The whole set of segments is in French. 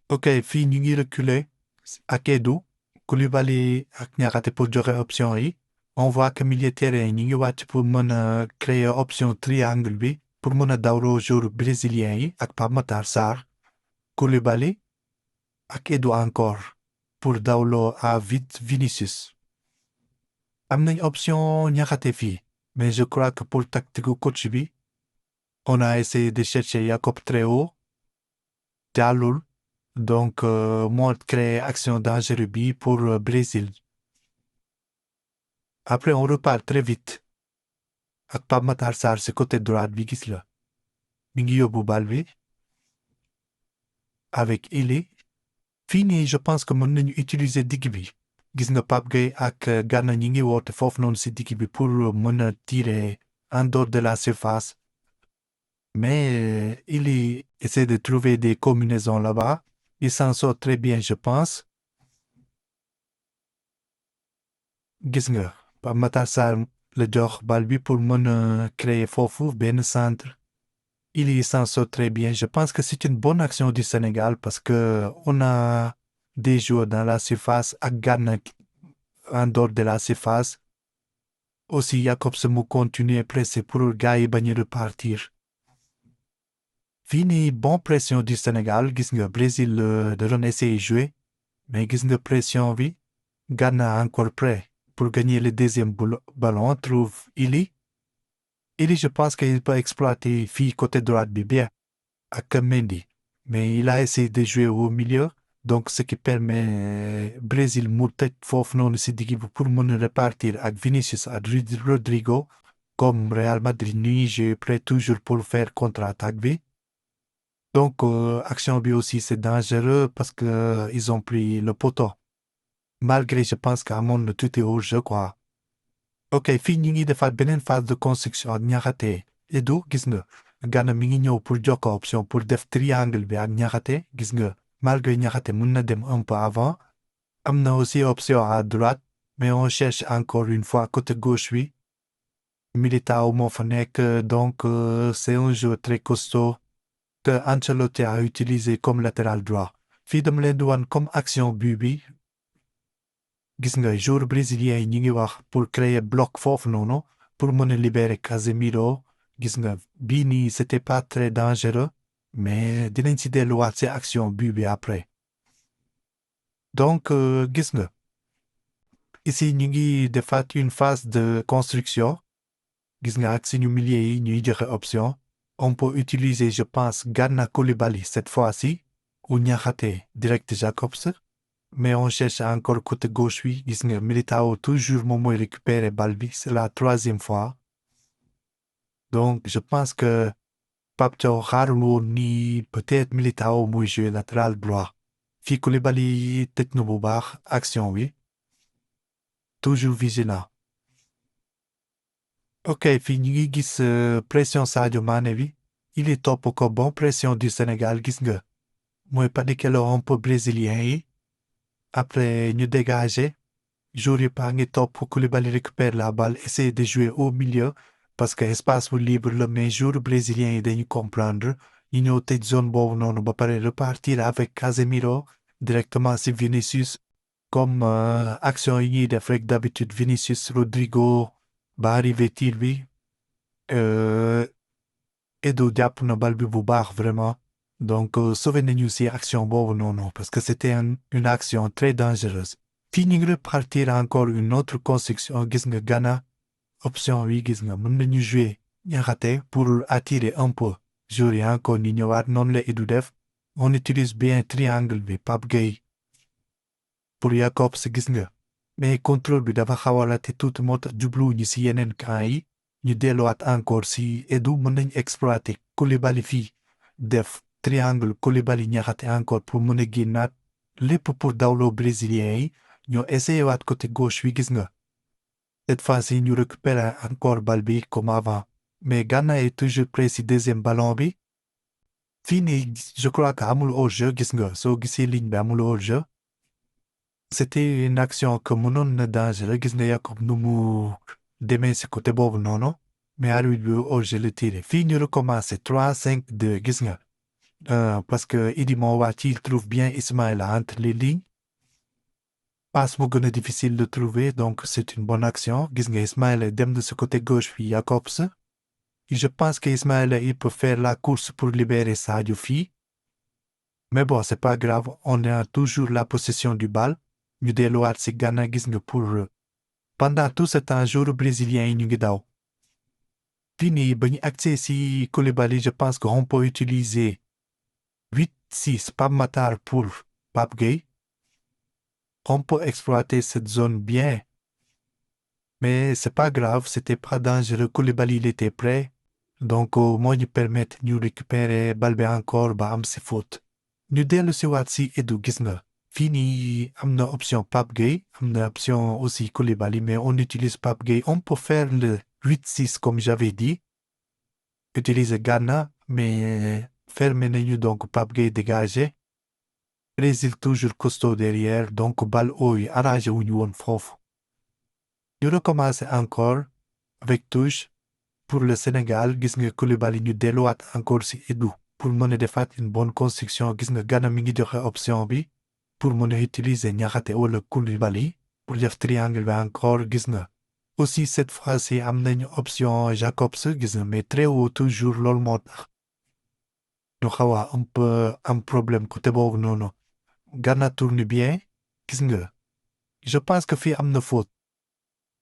Ok, fii ñu ngi reculer ak Edu Koulibaly ak Niakhaté pour joxe option yi on voit que milieu terrain yi ñu ngi wàcc pour mën a créer option triangle bi pour mën a dawloo joueur brésilien yi ak Pape Matar Sarr Koulibaly ak Edu encore pour dawloo à vite Vinicius. Am nañ option Niakhaté fii mais je crois que pour tactique coach bi on a essayé de chercher Jacob Tréo jàllul donc moo créé action dangereux bi pour Brésil. Après on repart très vite ak Pape Matar Sarr si côté droite bi gis la mi ngi yóbbu bal bi avec Illy fii nii je pense que mën nañu utiliser digg bi gis nga Pape Gueye ak Gana ñi ngi woote foofu noonu si digg bi pour mën a tirer en dehors de la surface mais Illy essaie de trouver des combinaisons là-bas il s'en sort très bien je pense gis nga Pape Matar Sarr la jox bal bi pour mën a créer foofu benn centre il s'en sort très bien je pense que c'est une bonne action du Sénégal parce que on a des joueurs dans la surface ak Gana en dehors de la surface aussi Jacobs mu continuer presser pour gars yi bañ a repartir fii nii bon pression du Sénégal gis nga Brésil da doon essayer jouer mais gis nga pression bi Gana encore prêt pour gagner le deuxième ballon trouve Illy je pense qu'il peut exploiter fii côté droite bi bien ak Mendy mais il a essayé de jouer au milieu donc ce qui permet Brésil mu tëj foofu noonu si digg bi pour mën a repartir ak Vinicius ak Rodrigo comme Real Madrid ñuy jouer prêt toujours pour faire contre-attaque bi donc action bi aussi c'est dangereux parce que ils ont pris le poteau malgré je pense que amoon na tuuti hors-jeu quoi ok fii ñu ngi defaat beneen phase de construction ak Niakhaté Edu gis nga Gana mi ngi ñëw pour jox ko option pour def triangle bi ak Niakhaté gis nga malgré Niakhaté mën na dem un peu avant am na aussi option à droite mais on cherche encore une fois côté gauche bi Militao moo fa nekk donc c'est un jeu très costaud que Ancelotti a utilisé comme latéral droit fii dama leen di wan comme action but bi gis nga joueur brésilien yi ñu ngi wax pour créer bloc foofu noonu pour mën a libérer Casemiro gis nga bii nii c'était pas très dangereux mais dinañ si delluwaat si action but bi après donc gis nga ici ñu ngi defaat une phase de construction gis nga ak suñu milieu yi ñuy joxe option on peut utiliser je pense Gana Koulibaly cette fois-ci ou Niakhaté direct Jacobs mais on cherche encore côté gauche bi gis nga Militao toujours moom mooy récupérer bal bi c'est la troisième fois donc je pense que Pape Thiaw xaarul woon ni peut-être Militao muy jouer latéral droit fii Koulibaly tëj na bu baax action bi toujours vigilant ok fii ñu ngi gis pression Sadio Mané bi il est topp ko bon pression du Sénégal gis nga mooy paniqueloo un peu brésilien yi après ñu dégager joueur yi baa ngi topp Koulibaly récupère la balle essaie de jouer au milieu parce que espace bu libre la mais joueur brésilien yi dañu comprendre ñu ñëw tëj zone boobu noonu ba pare repartir avec Casemiro directement si Vinicius comme action yi ñuy def rek d'habitude Vinicius Rodrigo ba arrivé tir bi Edu jàpp na bal bi bu baax vraiment donc sauvé nañu si action boobu noonu parce que c'était une action très dangereuse fii ñu ngi repartir encore une autre construction gis nga Gana option wi gis nga mën nañu jouer Niakhaté pour attirer un peu joueurs yi encore ñu ñëwaat noonu la Edu def on utilise bien triangle bi Pape Gueye pour Jacobs gis nga mais contrôle bi dafa xaw a raté tuuti moo tax jubluwuñu si yeneen camp yi ñu delluwaat encore si Edu mën nañ exploiter Koulibaly fii def triangle Koulibaly Niakhaté encore pour mën a génnaat lépp pour dawloo brésilien yi ñoo essayé waat côté gauche wi gis nga cette fois-ci ñu récupérer encore bal bi comme avant mais Gana est toujours prêt si deuxième ballon bi fii nii je crois que amul hors-jeu gis nga soo gisee ligne bi amul hors-jeu c'était une action que mënoon na dangereux gis nga Jacob nu mu demee si côté boobu noonu mais arbitre bi hors-jeu le tiré fii ñu recommencer 3-5-2 gis nga parce que Idi moo wàcc il trouve bien Ismaïla entre les lignes. Passe mu gën a difficile de trouver, donc c'est une bonne action. Gis nga Ismaïla dem de ce côté gauche fii Jacobs. Et je pense que Ismaïla il peut faire la course pour libérer Sadio fii. Mais bon, c'est pas grave, on a toujours la possession du bal. Ñu delluwaat si Ghana gis nga pour pendant tout ce temps joueur brésilien yi ñu ngi daw. Fii nii ba ñu accès si Koulibaly, je pense qu'on peut utiliser 8-6 Pape Matar pour Pape Gueye. On peut exploiter cette zone bien. Mais c'est pas grave, c'était pas dangereux. Koulibaly il était prêt. Donc au moins ñu permettre ñu récupérer bal bi encore ba am si faute. Ñu dellu si waat si Edu gis nga. Fii nii am na option Pape Gueye, am na option aussi Koulibaly, mais on utilise Pape Gueye. On peut faire le 8-6 comme j'avais dit. Utiliser Ghana, mais fermer nañu donc Pape Gueye dégagé. Brésil toujours costaud derrière, donc bal haut yi arrangé wuñu woon foofu. Ñu recommencer encore avec touche pour le Sénégal gis nga Koulibaly ñu delluwaat encore si Edu pour mën a defaat une bonne construction gis nga Ghana mi ngi joxe option bi pour mën a utiliser Niakhaté wala Koulibaly pour def triangle bi encore gis nga. Aussi cette fois-ci am nañu option Jacobs gis nga mais très haut toujours loolu moo tax ñu xaw a un peu am problème côté boobu noonu. Ghana tourne bien gis nga. Je pense que fii am na faute.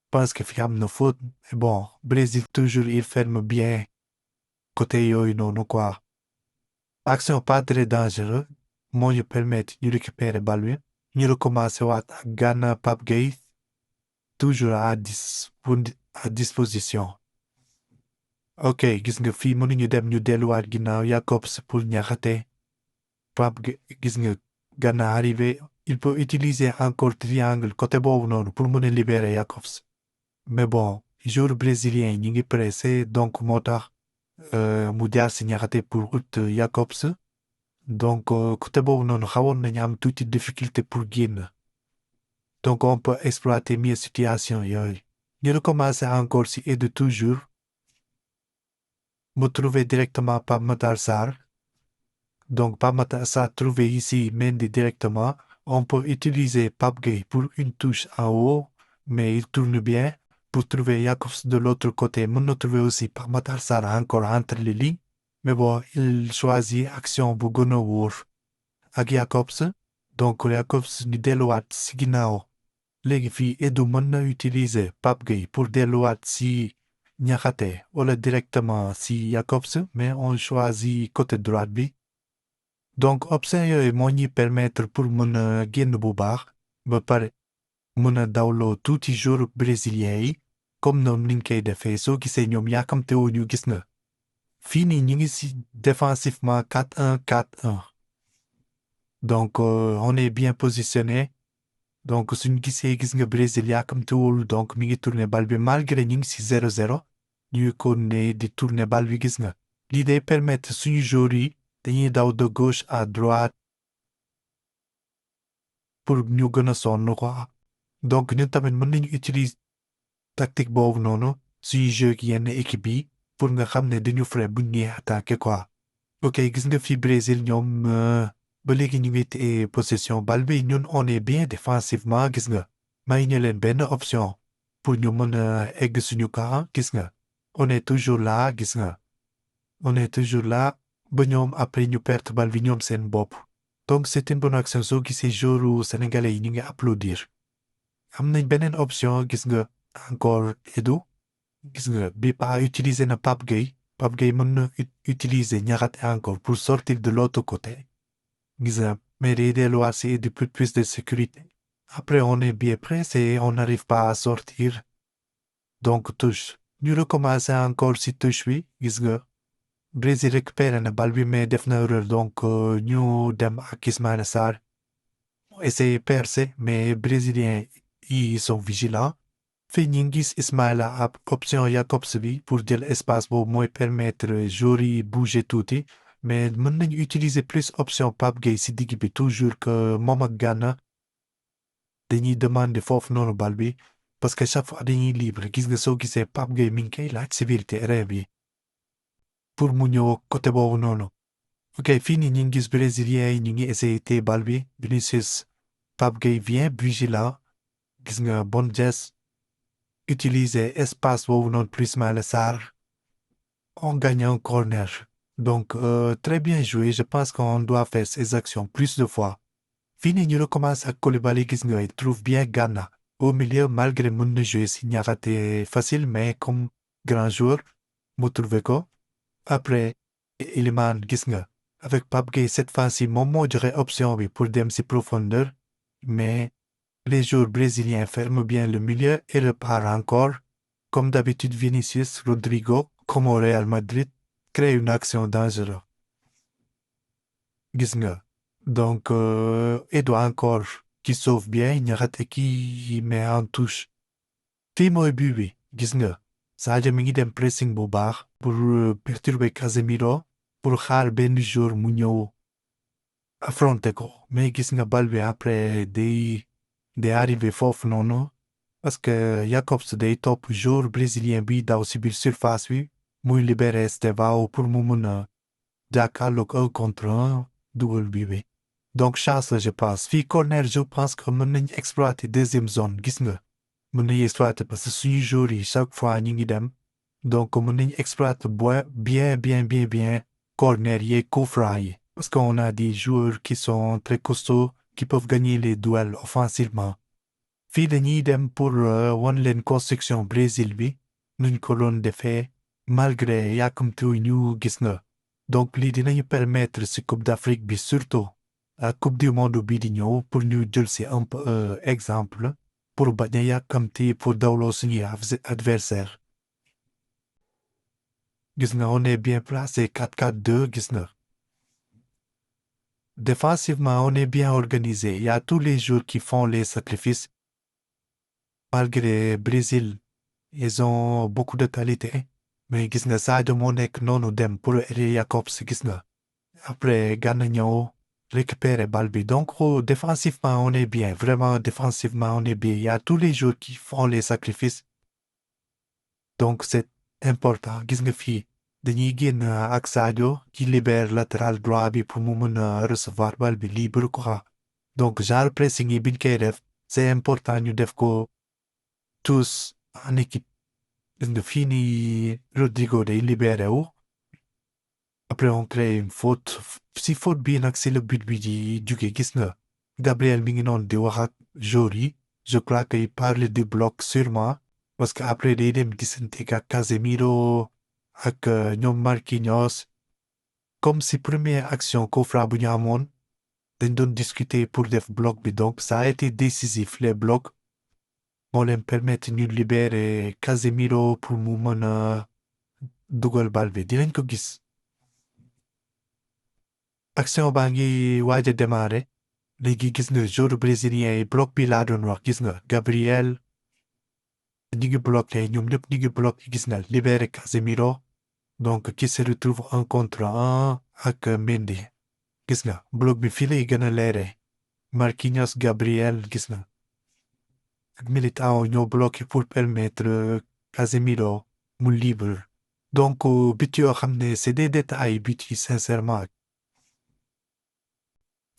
Pense que fii am na faute. Mais bon, Brésil toujours il ferme bien côté yooyu noonu quoi. Action pas très dangereux moo ñu permettre ñu récupérer bal bi. ñu recommencer waat ak Ghana Pape Gueye toujours à disposition. Ok gis nga fii mënuñu dem ñu delluwaat ginnaaw Jacobs pour Niakhaté. Pape Gueye gis nga Ghana arrivé il peut utiliser encore triangle côté boobu noonu pour mën a libérer Jacobs. Mais bon joueur brésilien yi ñu ngi pressé donc moo tax mu jaar si Niakhaté pour ut Jacobs. Donc côté boobu noonu xawoon nañu am tuuti difficulté pour génn. Donc on peut exploiter mieux situation yooyu. ñu recommencer encore si Edu toujours. Me trouver directement Pape Matar Sarr. Donc Pape Matar Sarr trouvé ici Mendy directement. On peut utiliser Pape Gueye pour une touche en haut, mais il tourne bien. Pour trouver Jacobs de l'autre côté, mën na trouver aussi Pape Matar Sarr encore entre les lignes. Mais bon, il choisit action bu gën a wóor ak Jacobs. Donc Jacobs ñu delluwaat si ginnaaw. léegi fii Edu mën na utiliser Pape Gueye pour delluwaat si Niakhaté wala directement si Jacobs, mais on choisit côté droite bi. Donc option yooyu moo ñuy permettre pour mën a génn bu baax ba pare mën a dawloo tuuti joueur brésilien yi comme noonu niñ koy defee soo gisee ñoom yaakamte wu ñu gis nga. fii nii ñu ngi si défensivement 4-1-4-1. Donc on est bien positionné. Donc suñu gisee gis nga Brésil yaakamtewul donc mi ngi tourner bal bi malgré ñu ngi si 0-0 ñuy continuer di tourner bal bi gis nga. lii day permettre suñu joueurs yi dañuy daw de gauche à droite pour ñu gën a sonn quoi. donc ñun tamit mën nañu utiliser tactique boobu noonu suñu jeu ak yenn équipe yi pour nga xam ne dañu frais buñ ñuy attaquer quoi. ok gis nga fii Brésil ñoom ba léegi ñu ngi téye possession bal bi ñun on est bien défensivement gis nga. may ñu leen benn option pour ñu mën a egg suñu camp gis nga. on est toujours là gis nga. on est toujours là ba ñoom après ñu perte bal bi ñoom seen bopp. donc c'est une bonne action soo gisee joueurs sénégalais yi ñu ngi applaudir. am nañ beneen option gis nga encore Edu. gis nga bi pas utiliser na Pape Gueye. Pape Gueye mën na utiliser Niakhaté encore pour sortir de l'autre côté. gis nga mais day delluwaat si Edu pour plus de sécurité. Après on est bien pressé et on n'arrive pas à sortir. donc touche. ñu recommencer encore si touche bi gis nga. Brésil récupère na bal bi mais def na erreur donc ñu dem ak Ismaïla Sarr. essayer percer mais brésiliens ils sont vigilants. fii ñu ngi gis Ismaïla ab option Jacobs bi pour jël espace boobu mooy permettre joueurs yi bouger tuuti. mais mën nañu utiliser plus option Pape Gueye si digg bi toujours que moom ak Ghana dañuy demander foofu noonu bal bi parce que chaque fois dañuy libre gis nga soo gisee Pape Gueye mi ngi koy laaj si biir terrain bi pour mu ñëw côté boobu noonu. Ok, fini ñu ngi gis brésilien yi ñu ngi essayé téye bal bi. Vinicius, Pape Gueye bien vigilant. Gis nga bon geste. Utiliser espace boobu noonu plus Ismaïla Sarr. On gagne un corner. Donc, très bien joué. Je pense qu'on doit faire ces actions plus de fois. Fini ñu recommence ak Koulibaly gis nga il trouve bien Gana. Au milieu, malgré mën na jouer si ñaxate facile, mais comme grand joueur, mu trouvé ko. Après, Iliman gis nga. Avec Pape Gueye cette fois-ci moom moo joxe option bi pour dem si profondeur. Mais les joueurs brésiliens ferment bien le milieu et repartent encore. Comme d'habitude, Vinicius, Rodrigo, comme au Real Madrid, crée une action dangereuse. Gis nga. Donc, Edouard encore, qui sauve bien, ñaxate qui met en touche. Fii mooy but bi, gis nga. Sadio mi ngi dem pressing bu baax pour perturber Casemiro, pour xaar benn jour mu ñëw affronter ko. Mais gis nga bal bi après day arrivé foofu noonu. Parce que Jacobs day topp joueur brésilien bi daw si biir surface bi, muy libéré Estevao pour mu mun a jàkkaarloog 1 contre 1 dugal bi. Donc chance la je pense fii corner je pense que mën nañ exploiter deuxième zone gis nga mën nañ exploiter parce que suñu joueurs yi chaque fois ñu ngi dem donc mën nañ exploiter bien corner yi coup franc yi parce qu'on a des joueurs qui sont très costauds qui peuvent gagner les duels offensivement fii dañuy dem pour wan leen construction Brésil bi nuñ ko doon defee malgré yàkkamtu ñu gis nga donc lii dinañu permettre ci Coupe d'Afrique bi surtout la Coupe du Monde bii di ñëw pour ñu jël si un peu exemple pour bañ a yàkkamti pour dawloo suñuy adversaire gis nga on est bien placé 4-4-2 gis nga défensivement on est bien organisé il y a tous les joueurs qui font les sacrifices malgré Brésil ils ont beaucoup de qualité mais gis nga Sadio moo nekk noonu dem pour aider Jacobs gis nga après Gana ñëw récupérer bal bi donc défensivement on est bien vraiment défensivement on est bien il y a tous les joueurs qui font les sacrifices donc c'est important gis nga fii dañuy génn ak Sadio qui libère latéral droit bi pour mu mën a recevoir bal bi libre quoi donc genre pressing yi biñ koy def c'est important ñu def ko tous en équipe gis nga fii nii Rodrigo day libéré wu après on crée une faute si faute bii nag c'est le but bi di jóge gis nga Gabriel mi ngi noonu di wax ak joueurs yi je crois qu'il parle du bloc sûrement parce que après day dem gisante ak Casemiro ak ñoom Marquinhos comme si première action coup franc bu ñu amoon dañ doon discuter pour def bloc bi donc ça a été décisif les blocs moo leen permettre ñu libérer Casemiro pour mu mën a dugal bal bi dinañ ko gis action baa ngi waaj a démarrer léegi gis nga joueur brésilien yi bloc bi laa doon wax gis nga Gabriel ñu ngi bloqué ñoom ñëpp ñu ngi bloqué gis nga libéré Casemiro donc qui se retrouve 1 contre 1 ak Mendy gis nga bloc bi fii lay gën a leere Marquinhos Gabriel gis nga ak Militao ñoo bloqué pour permettre Casemiro mu libre donc but yoo xam ne c'est des détails but yi sincèrement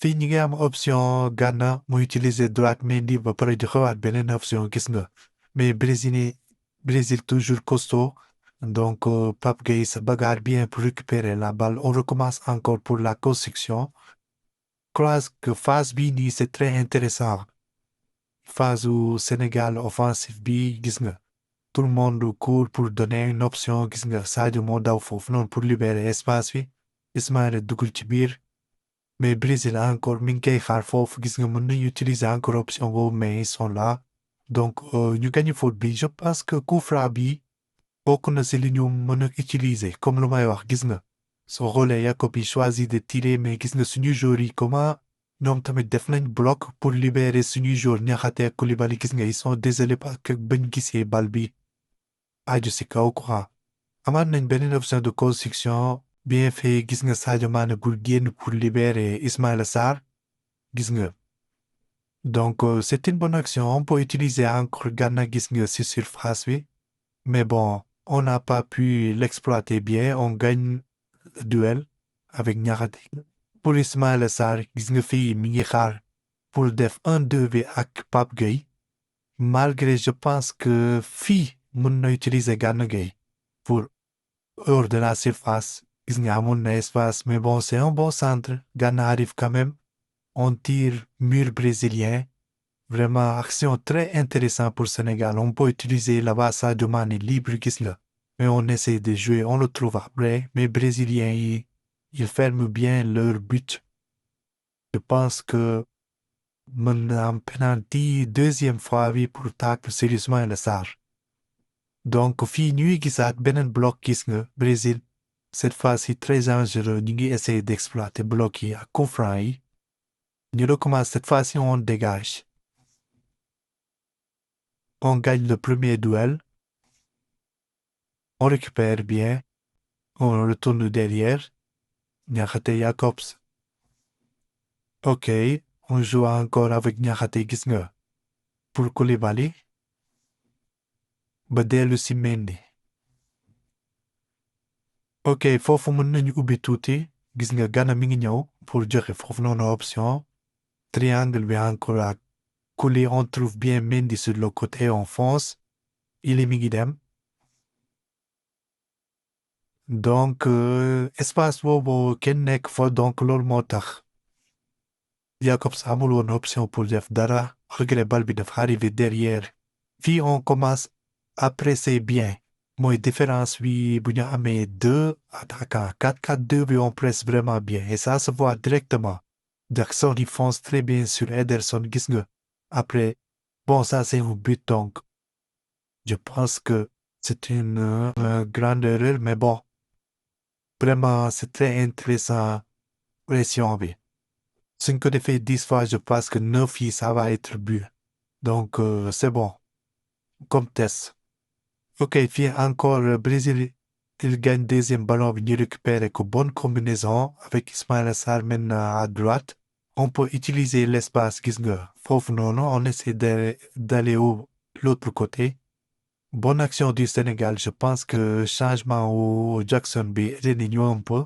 fii ñi ngi am option Gana mu utiliser droite Mendy ba pare di xawaat beneen option gis nga mais Brésil toujours costaud donc Pape Gueye se bagarre bien pour récupérer la balle on recommence encore pour la construction crois que phase bii nii c'est très intéressant phase u Sénégal offensive bi gis nga tout le monde court pour donner une option gis nga Sadio moo daw foofu noonu pour libérer espace bi Ismaïla dugal ci biir mais Brésil encore mi ngi koy xaar foofu gis nga mën nañu utiliser encore option boobu mais ils sont là donc ñu gagné faute bi je pense que coup franc bi bokk na si li ñu mën a utiliser comme lu may wax gis nga soo xoolee Jacob yi choisi de tirer mais gis nga suñu joueurs yi comment ñoom tamit def nañ bloc pour libérer suñuy joueurs Niakhaté ak Koulibaly gis nga ils sont désolés parce que bañ gisee bal bi aju si kaw quoi amaat nañ beneen option de construction bien fait gis nga Sadio Mané bul génn pour libérer Ismaïla Sarr gis nga donc c'est une bonne action on peut utiliser encore Gana gis nga si surface bi mais bon on n'a pas pu l'exploiter bien on gagne le duel avec Niakhaté. Pour Ismaïla Sarr gis nga fii mi ngi xaar pour def 1-2 bi ak Pape Gueye malgré je pense que fii mën na utiliser Gana Gueye pour hors de la surface gis nga amoon na espace mais bon c'est un bon centre Gana arrive quand même on tire mur brésilien vraiment action très intéressant pour Sénégal on peut utiliser là-bas Sadio Mané libre gis nga mais on essaie de jouer on le trouve après mais brésiliens ils ferment bien leur but. Je pense que mën na am penalty deuxième fois bi pour tacle sérieusement Ismaïla Sarr donc fii ñuy gisaat beneen bloc gis nga Brésil cette fois-ci très dangereux ñu ngi essayer d'exploiter bloc yi ak coup franc yi ñu recommence cette fois-ci on dégage on gagne le premier duel on récupère bien on retourne derrière Niakhaté Jacobs ok on joue encore avec Niakhaté gis nga pour Koulibaly ba dellu si Mendy ok foofu mën nañu ubbi tuuti gis nga Gana mi ngi ñëw pour joxe foofu noonu option triangle bi encore ak Kouli on trouve bien Mendy sur le côté on fonce il est mi ngi dem donc espace boobu kenn nekk fa donc loolu moo tax Jacobs amul woon option pour def dara malgré bal bi dafa arrivé derrière fii on commence à presser bien mooy différence bi bu ñu amee 2 attaquants 4-4-2 bi on presse vraiment bien et ça se voit directement Jackson il fonce très bien sur Ederson gis nga après bon ça c'est un but donc je pense que c'est une grande erreur mais bon vraiment c'est très intéressant pression bi suñ ko defee 10 fois je pense que 9 yi ça va être but donc c'est bon comme test ok fii encore Brésil il gagne deuxième ballon bi ñu récupérer ko bonne combinaison avec Ismaïla Sarr maintenant à droite on peut utiliser l'espace gis nga foofu noonu on essaie d'aller au l'autre côté bonne action du Sénégal je pense que changement au Jackson bi aidé nañu un peu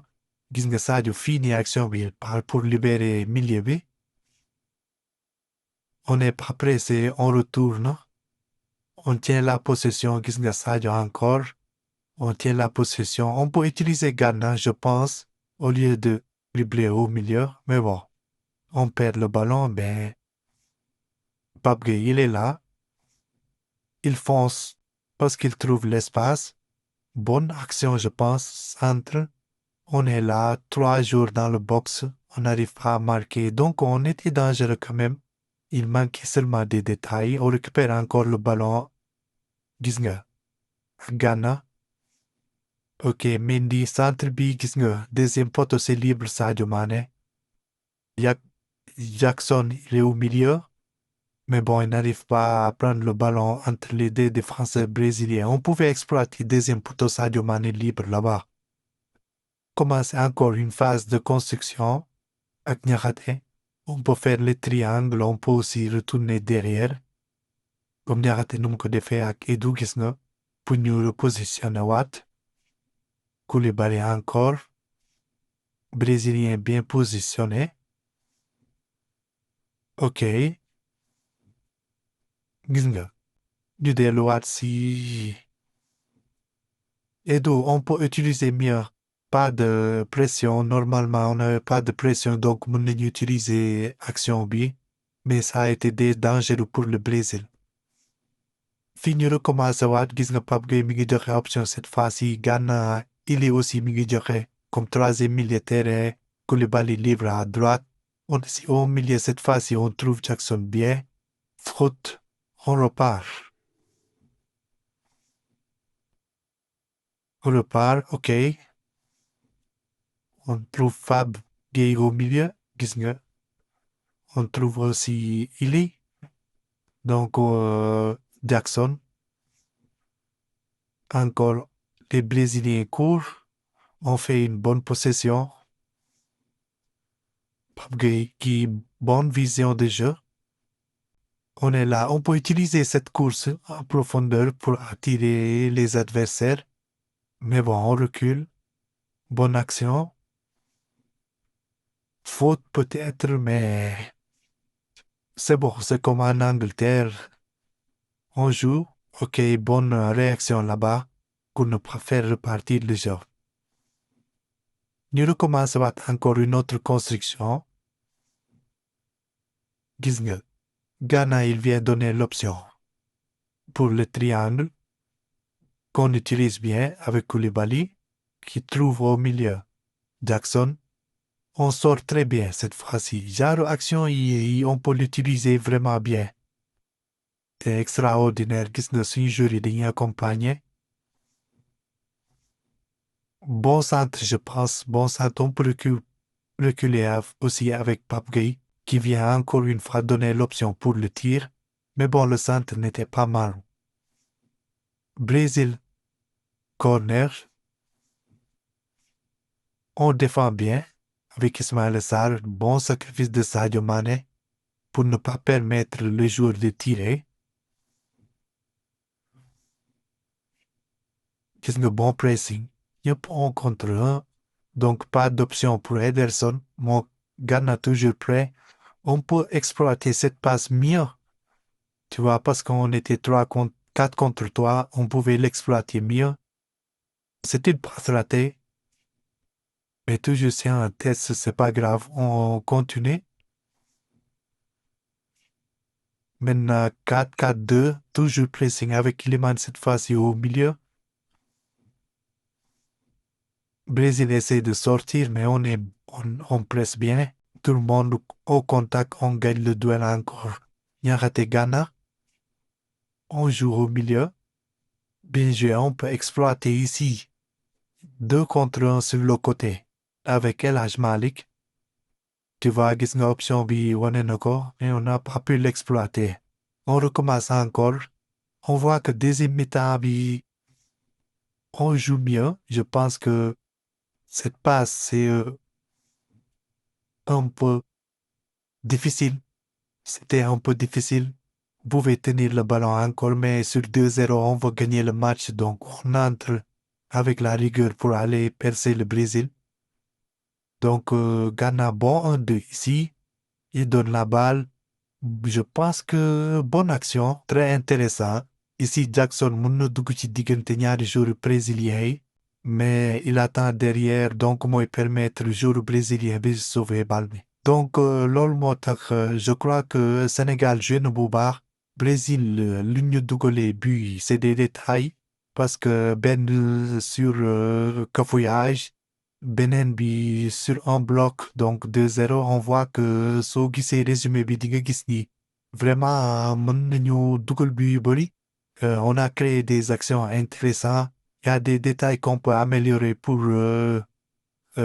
gis nga Sadio fii nii action bi il part pour libérer milieu bi on n'est pas pressé on retourne on tient la possession gis nga Sadio encore on tient la possession on peut utiliser Gana je pense au lieu de dribbler au milieu mais bon on perd le ballon ben Pape Gueye il est là il fonce parce qu'il trouve l'espace bonne action je pense centre on est là 3 jours dans le box on n'arrive pas à marquer donc on était dangereux quand même il manquait seulement des détails on récupère encore le ballon gis nga Gana ok Mendy centre bi gis nga deuxième poteau c'est libre Sadio Mané Jackson il est au milieu mais bon il n'arrive pas à prendre le ballon entre les deux défenseurs brésiliens on pouvait exploiter deuxième poteau Sadio Mané libre là-bas commence encore une phase de construction ak Niakhaté on peut faire les triangles on peut aussi retourner derrière comme Niakhaté nu mu ko defee ak Edu gis nga pour ñu repositionner waat Koulibaly encore brésilien bien positionné ok gis nga ñu delluwaat si Edu on peut utiliser mieux pas de pression normalement on n'avait pas de pression donc mën nañu utiliser action bi mais ça a été dangereux pour le Brésil fii ñu recommencé waat gis nga Pape Gueye mi ngi joxe option cette fois-ci Gana il est aussi mi ngi joxe comme troisième milieu terrain Koulibaly libre à droite on est si au milieu cette fois-ci on trouve Jackson bien faute on repart ok on trouve Fab Gueye au milieu gis nga on trouve aussi Ili donc Jackson encore les Brésiliens courent on fait une bonne possession Pape Gueye qui bonne vision de jeu on est là on peut utiliser cette course en profondeur pour attirer les adversaires mais bon on recule bonne action Faute peut-être, mais c'est bon, c'est comme en Angleterre. On joue, ok, bonne réaction là-bas, qu'on ne préfère repartir le jeu. Ñu recommence waat encore une autre construction. Gis nga, Ghana, il vient donner l'option pour le triangle qu'on utilise bien avec Koulibaly, qui trouve au milieu Jackson. On sort très bien cette fois-ci. Genre action, on peut l'utiliser vraiment bien. C'est extraordinaire. Gis nga suñu joueur yi dañuy accompagner. Bon centre, je pense. Bon centre, on peut reculer aussi avec Pape Gueye, qui vient encore une fois donner l'option pour le tir. Mais bon, le centre n'était pas mal. Brésil, corner. On défend bien avec Ismaël Sarr. Bon sacrifice de Sadio Mané pour ne pas permettre le joueur de tirer. Gis nga bon pressing. Yep, on contre un. Donc pas d'option pour Ederson. Mon Ghana toujours prêt. On peut exploiter cette passe mieux. Tu vois, parce qu'on était 4 contre 3, on pouvait l'exploiter mieux. C'était une passe ratée. Mais toujours c'est un test, c'est pas grave. On continue. Maintenant, 4-4-2, toujours pressing avec Kiliman cette fois-ci au milieu. Brésil essaie de sortir, mais on presse bien. Tout le monde au contact, on gagne le duel encore. Il a raté Ghana. On joue au milieu. Bien joué, on peut exploiter ici. 2 contre 1 sur le côté. Avec El Hadj Malik. Tu vois, gis nga option bi wane na ko, mais on n'a pas pu l'exploiter. On recommence encore. On voit que deuxième mi-temps bi, on joue mieux. Je pense que cette passe, c'est un peu difficile. C'était un peu difficile. Vous pouvez tenir le ballon encore, mais sur 2-0, on va gagner le match. Donc, on entre avec la rigueur pour aller percer le Brésil. Donc, Ghana, bon 1-2 ici. Il donne la balle. Je pense que bonne action, très intéressant. Ici, Jackson mën na dugg ci diggante ñaari joueurs brésiliens yi, mais il attend derrière, donc mooy permettre joueur brésilien bi sauver bal bi. Donc loolu moo tax je crois que Sénégal joué na bu baax. Brésil lu ñu dugalee but yi c'est des détails parce que benn sur cafouillage, beneen bi sur un bloc, donc 2-0, on voit que soo gisee résumé bi di nga gis ni vraiment mën nañu dugal but yu bari. On a créé des actions intéressantes. Il y a des détails qu'on peut améliorer pour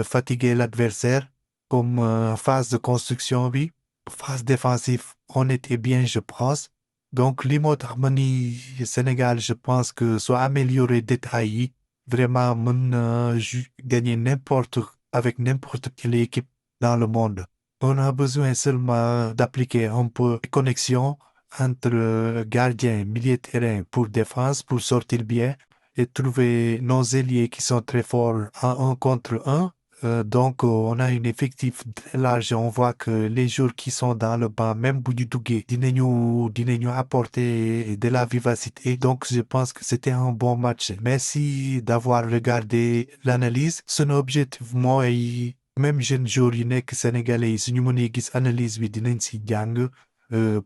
fatiguer l'adversaire, comme phase de construction, oui. Phase défensive, on était bien, je pense. Donc, l'imot harmonie Sénégal, je pense que soit amélioré, détaillé, vraiment, gagner avec n'importe quelle équipe dans le monde. On a besoin seulement d'appliquer un peu de connexion entre gardien et milieu de terrain pour défense, pour sortir bien et trouver nos ailiers qui sont très forts en 1 contre 1. Donc, on a un effectif très large. On voit que les joueurs qui sont dans le banc, même Boudou dinañu apporter de la vivacité. Donc, je pense que c'était un bon match. Merci d'avoir regardé l'analyse. Son objectif, moi, même jeune joueur yi nekk sénégalais yi suñu mënee gis analyse bi dinañ si jàng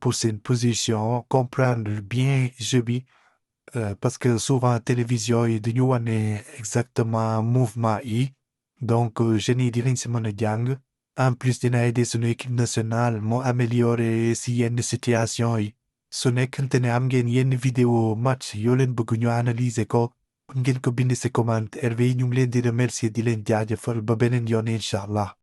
pour seen position, comprendre bien jeu bi. Parce que souvent télévision yi duñu wane exactement mouvement yi. Donc, jeunes yi dinañ si mën a jàng. En plus, dina aider suñu équipe nationale moo améliorer si yenn situation yi. Su nekkante ne am ngeen yenn vidéo match yoo leen bëgg ñu analyser ko, ngeen ko bind si commentaire bi ñu ngi leen di remercier di leen jaajëfal ba beneen yoon incha allah.